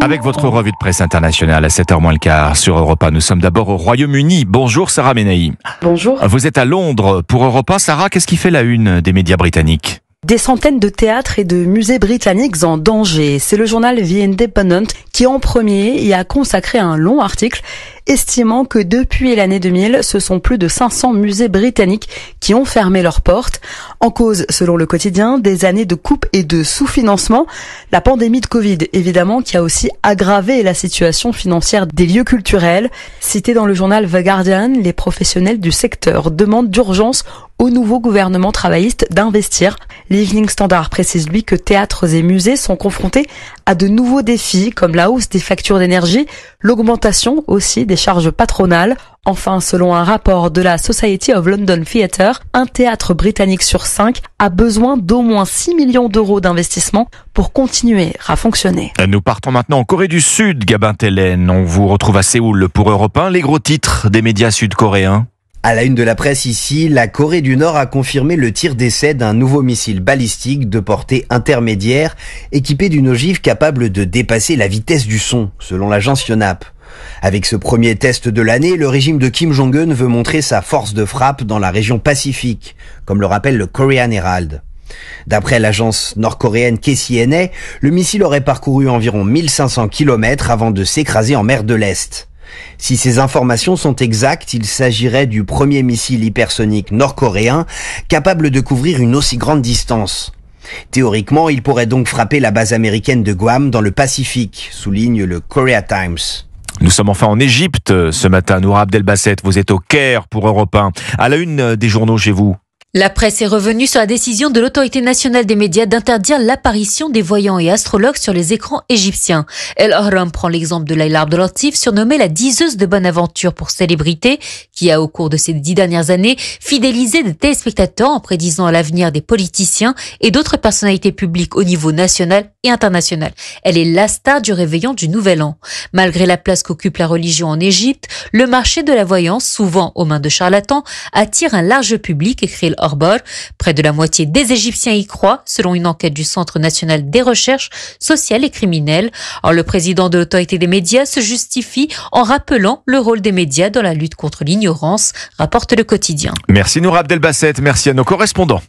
Avec votre revue de presse internationale à 7h moins le quart sur Europe 1. Nous sommes d'abord au Royaume-Uni. Bonjour Sarah Menahi. Bonjour. Vous êtes à Londres pour Europe 1. Sarah, qu'est-ce qui fait la une des médias britanniques ? Des centaines de théâtres et de musées britanniques en danger. C'est le journal The Independent qui en premier y a consacré un long article estimant que depuis l'année 2000, ce sont plus de 500 musées britanniques qui ont fermé leurs portes. En cause, selon le quotidien, des années de coupes et de sous-financement. La pandémie de Covid, évidemment, qui a aussi aggravé la situation financière des lieux culturels. Cité dans le journal The Guardian, les professionnels du secteur demandent d'urgence au nouveau gouvernement travailliste d'investir. L'Evening Standard précise lui que théâtres et musées sont confrontés à de nouveaux défis comme la hausse des factures d'énergie, l'augmentation aussi des charges patronales. Enfin, selon un rapport de la Society of London Theatre, un théâtre britannique sur 5 a besoin d'au moins 6 millions d'euros d'investissement pour continuer à fonctionner. Nous partons maintenant en Corée du Sud, Gabin Tellen. On vous retrouve à Séoul pour Europe 1. Les gros titres des médias sud-coréens. À la une de la presse ici, la Corée du Nord a confirmé le tir d'essai d'un nouveau missile balistique de portée intermédiaire équipé d'une ogive capable de dépasser la vitesse du son, selon l'agence Yonhap. Avec ce premier test de l'année, le régime de Kim Jong-un veut montrer sa force de frappe dans la région Pacifique, comme le rappelle le Korean Herald. D'après l'agence nord-coréenne KCNA, le missile aurait parcouru environ 1500 km avant de s'écraser en mer de l'Est. Si ces informations sont exactes, il s'agirait du premier missile hypersonique nord-coréen capable de couvrir une aussi grande distance. Théoriquement, il pourrait donc frapper la base américaine de Guam dans le Pacifique, souligne le Korea Times. Nous sommes enfin en Égypte ce matin. Noura Abdelbasset, vous êtes au Caire pour Europe 1. À la une des journaux chez vous. La presse est revenue sur la décision de l'autorité nationale des médias d'interdire l'apparition des voyants et astrologues sur les écrans égyptiens. El Ahram prend l'exemple de Layla Abdelatif, surnommée la diseuse de bonne aventure pour célébrité, qui a au cours de ces 10 dernières années fidélisé des téléspectateurs en prédisant l'avenir des politiciens et d'autres personnalités publiques au niveau national et international. Elle est la star du réveillon du Nouvel An. Malgré la place qu'occupe la religion en Égypte, le marché de la voyance, souvent aux mains de charlatans, attire un large public, écrit El Orbor. Près de la moitié des Égyptiens y croient, selon une enquête du Centre national des recherches sociales et criminelles. Or, le président de l'autorité des médias se justifie en rappelant le rôle des médias dans la lutte contre l'ignorance, rapporte le quotidien. Merci Noura Abdelbasset, merci à nos correspondants.